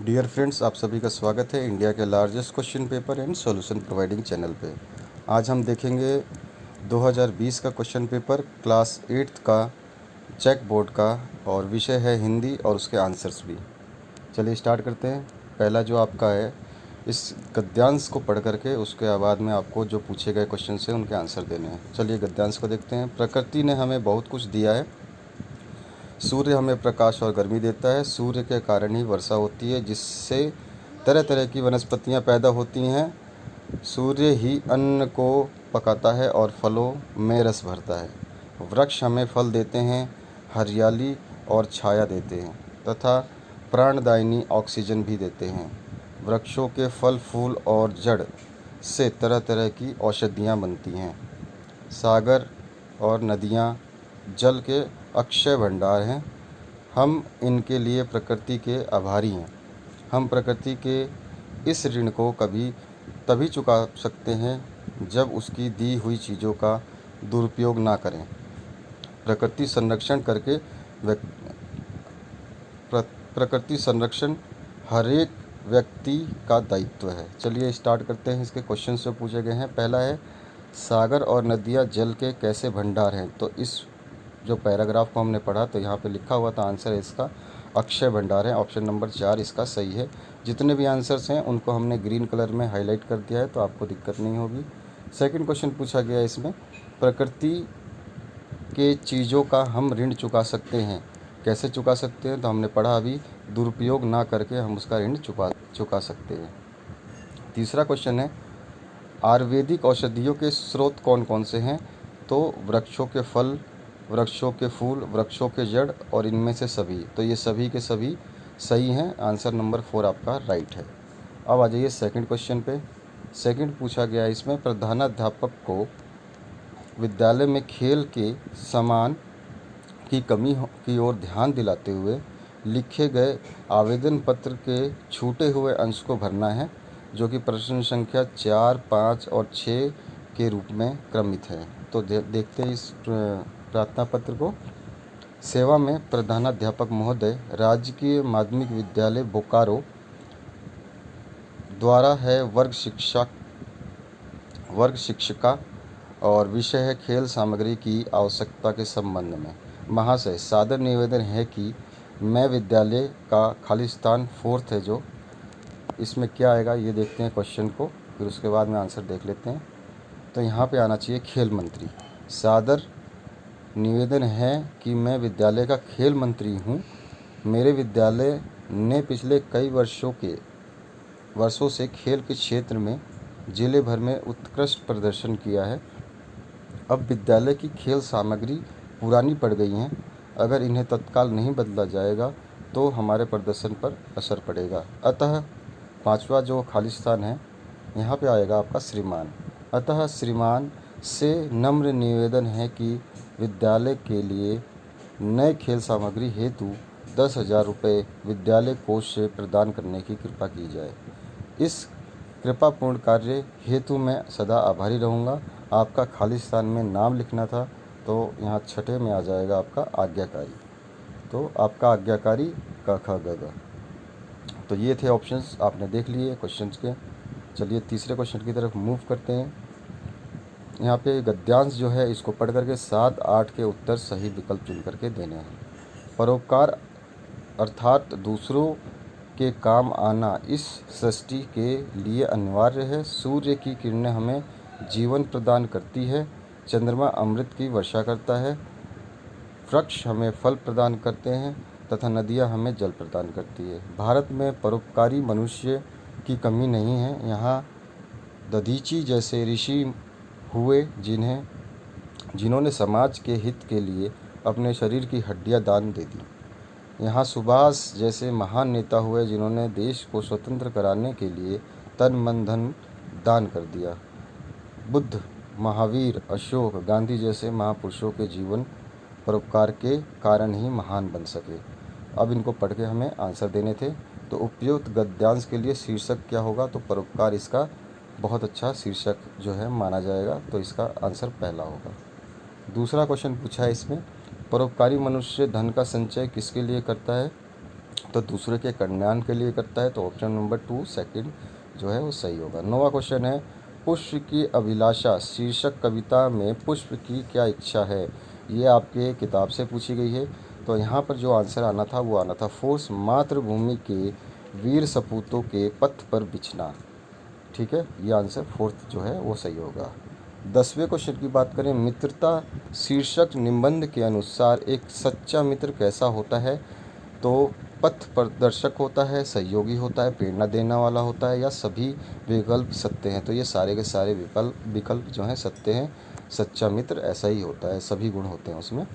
Dear friends, आप सभी का स्वागत है इंडिया के largest question paper and solution providing channel पे। आज हम देखेंगे 2020 का क्वेश्चन पेपर क्लास 8th का चेक बोर्ड का, और विषय है हिंदी और उसके आंसर्स भी। चलिए स्टार्ट करते हैं। पहला जो आपका है, इस गद्यांश को पढ़ करके उसके बाद में आपको जो पूछे गए क्वेश्चन से उनके आंसर देने हैं। चलिए गद्यांश को देखते हैं। प्रकृति ने हमें बहुत कुछ दिया है। सूर्य हमें प्रकाश और गर्मी देता है। सूर्य के कारण ही वर्षा होती है, जिससे तरह तरह की वनस्पतियाँ पैदा होती हैं। सूर्य ही अन्न को पकाता है और फलों में रस भरता है। वृक्ष हमें फल देते हैं, हरियाली और छाया देते हैं तथा प्राणदायिनी ऑक्सीजन भी देते हैं। वृक्षों के फल, फूल और जड़ से तरह तरह की औषधियाँ बनती हैं। सागर और नदियाँ जल के अक्षय भंडार हैं। हम इनके लिए प्रकृति के आभारी हैं। हम प्रकृति के इस ऋण को तभी चुका सकते हैं जब उसकी दी हुई चीज़ों का दुरुपयोग ना करें। प्रकृति संरक्षण करके प्रकृति संरक्षण हर एक व्यक्ति का दायित्व है। चलिए स्टार्ट करते हैं। इसके क्वेश्चन से पूछे गए हैं। पहला है, सागर और नदियाँ जल के कैसे भंडार हैं। तो इस जो पैराग्राफ को हमने पढ़ा तो यहाँ पे लिखा हुआ था, आंसर है इसका अक्षय भंडार है। ऑप्शन नंबर 4 इसका सही है। जितने भी आंसर्स हैं उनको हमने ग्रीन कलर में हाईलाइट कर दिया है, तो आपको दिक्कत नहीं होगी। सेकंड क्वेश्चन पूछा गया है इसमें, प्रकृति के चीज़ों का हम ऋण चुका सकते हैं। कैसे चुका सकते हैं, तो हमने पढ़ा अभी, दुरुपयोग ना करके हम उसका ऋण चुका सकते हैं। तीसरा क्वेश्चन है, आयुर्वेदिक औषधियों के स्रोत कौन कौन से हैं। तो वृक्षों के फल, वृक्षों के फूल, वृक्षों के जड़ और इनमें से सभी। तो ये सभी के सभी सही हैं। आंसर नंबर 4 आपका राइट है। अब आ जाइए सेकंड क्वेश्चन पे। सेकंड पूछा गया है इसमें, प्रधानाध्यापक को विद्यालय में खेल के सामान की कमी की ओर ध्यान दिलाते हुए लिखे गए आवेदन पत्र के छूटे हुए अंश को भरना है, जो कि प्रश्न संख्या 4, 5 और 6 के रूप में क्रमित है। तो देखते हैं इस प्रार्थना पत्र को। सेवा में प्रधानाध्यापक महोदय, राजकीय माध्यमिक विद्यालय बोकारो द्वारा है वर्ग शिक्षिका, और विषय है खेल सामग्री की आवश्यकता के संबंध में। महाशय, सादर निवेदन है कि मैं विद्यालय का खाली स्थान 4th है, जो इसमें क्या आएगा ये देखते हैं क्वेश्चन को, फिर उसके बाद में आंसर देख लेते हैं। तो यहाँ पे आना चाहिए खेल मंत्री। सादर निवेदन है कि मैं विद्यालय का खेल मंत्री हूँ। मेरे विद्यालय ने पिछले कई वर्षों से खेल के क्षेत्र में जिले भर में उत्कृष्ट प्रदर्शन किया है। अब विद्यालय की खेल सामग्री पुरानी पड़ गई हैं। अगर इन्हें तत्काल नहीं बदला जाएगा तो हमारे प्रदर्शन पर असर पड़ेगा। अतः 5वां जो खाली स्थान है, यहाँ पे आएगा आपका श्रीमान। अतः श्रीमान से नम्र निवेदन है कि विद्यालय के लिए नए खेल सामग्री हेतु 10,000 रुपये विद्यालय कोष से प्रदान करने की कृपा की जाए। इस कृपापूर्ण कार्य हेतु मैं सदा आभारी रहूँगा। आपका खाली स्थान में नाम लिखना था, तो यहाँ 6ठे में आ जाएगा आपका आज्ञाकारी। तो आपका आज्ञाकारी क ख ग घ। तो ये थे ऑप्शंस, आपने देख लिए क्वेश्चंस के। चलिए तीसरे क्वेश्चन की तरफ मूव करते हैं। यहाँ पे गद्यांश जो है इसको पढ़ करके 7, 8 के उत्तर सही विकल्प चुन करके देने हैं। परोपकार अर्थात दूसरों के काम आना इस सृष्टि के लिए अनिवार्य है। सूर्य की किरणें हमें जीवन प्रदान करती है। चंद्रमा अमृत की वर्षा करता है। वृक्ष हमें फल प्रदान करते हैं तथा नदियाँ हमें जल प्रदान करती है। भारत में परोपकारी मनुष्य की कमी नहीं है। यहाँ दधीची जैसे ऋषि हुए जिन्होंने समाज के हित के लिए अपने शरीर की हड्डियाँ दान दे दी। यहाँ सुभाष जैसे महान नेता हुए जिन्होंने देश को स्वतंत्र कराने के लिए तन मन धन दान कर दिया। बुद्ध, महावीर, अशोक, गांधी जैसे महापुरुषों के जीवन परोपकार के कारण ही महान बन सके। अब इनको पढ़ के हमें आंसर देने थे। तो उपयुक्त गद्यांश के लिए शीर्षक क्या होगा, तो परोपकार इसका बहुत अच्छा शीर्षक जो है माना जाएगा, तो इसका आंसर पहला होगा। दूसरा क्वेश्चन पूछा है इसमें, परोपकारी मनुष्य धन का संचय किसके लिए करता है। तो दूसरे के कल्याण के लिए करता है, तो ऑप्शन नंबर 2 सेकंड जो है वो सही होगा। 9वां क्वेश्चन है, पुष्प की अभिलाषा शीर्षक कविता में पुष्प की क्या इच्छा है। ये आपके किताब से पूछी गई है। तो यहाँ पर जो आंसर आना था वो आना था फोर्स मातृभूमि के वीर सपूतों के पथ पर बिछना। ठीक है, ये आंसर फोर्थ जो है वो सही होगा। 10वें क्वेश्चन की बात करें, मित्रता शीर्षक निबंध के अनुसार एक सच्चा मित्र कैसा होता है। तो पथ प्रदर्शक होता है, सहयोगी होता है, प्रेरणा देने वाला होता है, या सभी विकल्प सत्य हैं। तो ये सारे के सारे विकल्प जो हैं सत्य हैं। सच्चा मित्र ऐसा ही होता है, सभी गुण होते हैं उसमें।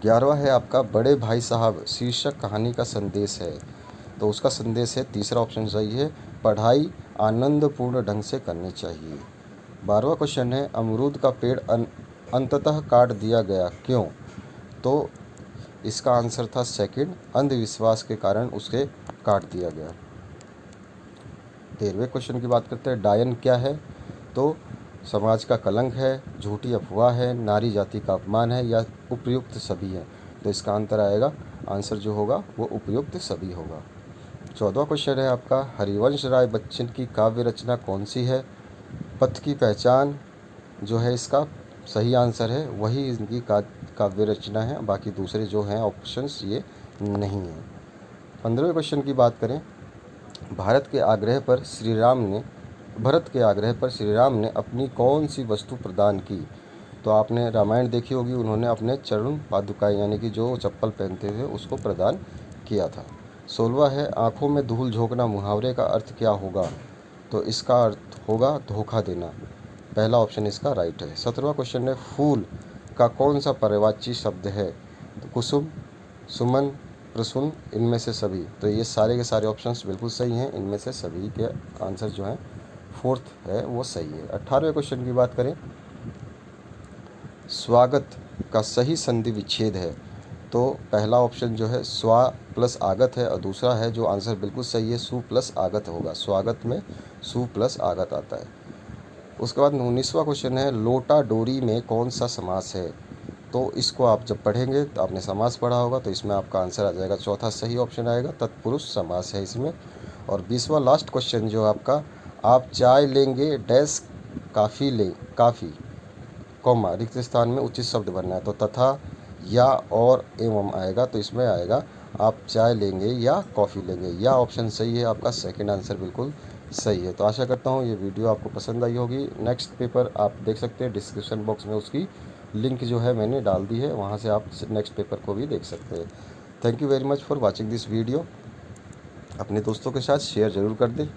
11वां है आपका, बड़े भाई साहब शीर्षक कहानी का संदेश है। तो उसका संदेश है, तीसरा ऑप्शन सही है, पढ़ाई आनंदपूर्ण ढंग से करनी चाहिए। 12वां क्वेश्चन है, अमरूद का पेड़ अंततः काट दिया गया क्यों। तो इसका आंसर था सेकंड, अंधविश्वास के कारण उसे काट दिया गया। 13वें क्वेश्चन की बात करते हैं, डायन क्या है। तो समाज का कलंक है, झूठी अफवाह है, नारी जाति का अपमान है, या उपयुक्त सभी है। तो इसका आंसर जो होगा वो उपयुक्त सभी होगा। 14वां क्वेश्चन है आपका, हरिवंश राय बच्चन की काव्य रचना कौन सी है। पथ की पहचान जो है इसका सही आंसर है, वही इनकी काव्य रचना है, बाकी दूसरे जो हैं ऑप्शंस ये नहीं है। 15वें क्वेश्चन की बात करें, भरत के आग्रह पर श्री राम ने अपनी कौन सी वस्तु प्रदान की। तो आपने रामायण देखी होगी, उन्होंने अपने चरण पादुकाएं यानी कि जो चप्पल पहनते थे उसको प्रदान किया था। 16वां है, आँखों में धूल झोंकना मुहावरे का अर्थ क्या होगा। तो इसका अर्थ होगा धोखा देना, पहला ऑप्शन इसका राइट है। 17वां क्वेश्चन है, फूल का कौन सा पर्यायवाची शब्द है। तो कुसुम, सुमन, प्रसून, इनमें से सभी। तो ये सारे के सारे ऑप्शंस बिल्कुल सही हैं, इनमें से सभी के आंसर जो हैं फोर्थ है वो सही है। 18वें क्वेश्चन की बात करें, स्वागत का सही संधि विच्छेद है। तो पहला ऑप्शन जो है स्वा प्लस आगत है, और दूसरा है जो आंसर बिल्कुल सही है सु प्लस आगत होगा। स्वागत में सु प्लस आगत आता है। उसके बाद 19वां क्वेश्चन है, लोटा डोरी में कौन सा समास है। तो इसको आप जब पढ़ेंगे तो आपने समास पढ़ा होगा, तो इसमें आपका आंसर आ जाएगा, चौथा सही ऑप्शन आएगा, तत्पुरुष समास है इसमें। और 20वां लास्ट क्वेश्चन जो आपका, आप चाय लेंगे डैश काफ़ी कॉमा रिक्त स्थान में उचित शब्द बनना है। तो तथा, या, और, एवं आएगा। तो इसमें आएगा आप चाय लेंगे या कॉफ़ी लेंगे, या ऑप्शन सही है आपका, सेकंड आंसर बिल्कुल सही है। तो आशा करता हूँ ये वीडियो आपको पसंद आई होगी। नेक्स्ट पेपर आप देख सकते हैं, डिस्क्रिप्शन बॉक्स में उसकी लिंक जो है मैंने डाल दी है, वहाँ से आप नेक्स्ट पेपर को भी देख सकते हैं। Thank you very much for watching this video. अपने दोस्तों के साथ शेयर ज़रूर कर दें।